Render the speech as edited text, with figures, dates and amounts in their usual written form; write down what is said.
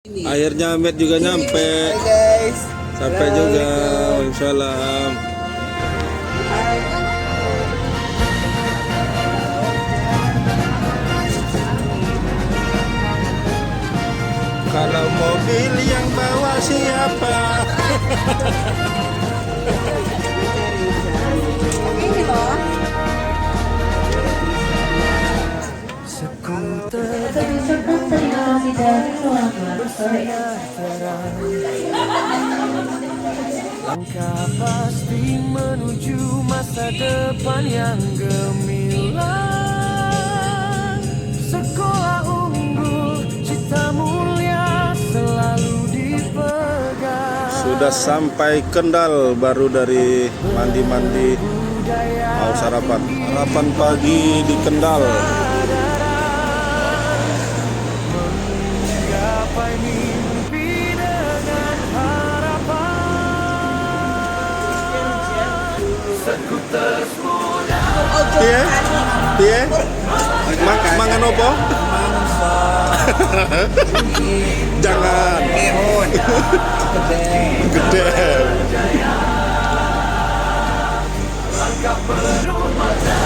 Akhirnya Ahmed juga nyampe. Hai guys. Sampai juga. Waalaikumsalam. Kalau mobil yang bawa siapa? Ini loh. Langkah pasti menuju masa depan yang gemilang. Sekolah unggul, cita mulia selalu dipegang. Sudah sampai Kendal, baru dari mandi-mandi mau sarapan. Sarapan pagi di Kendal. Gapai mimpi dengan harapan. Skuter muda. Piye? Piye? Mangan opo? Jangan. Gede. Langkah penuh mata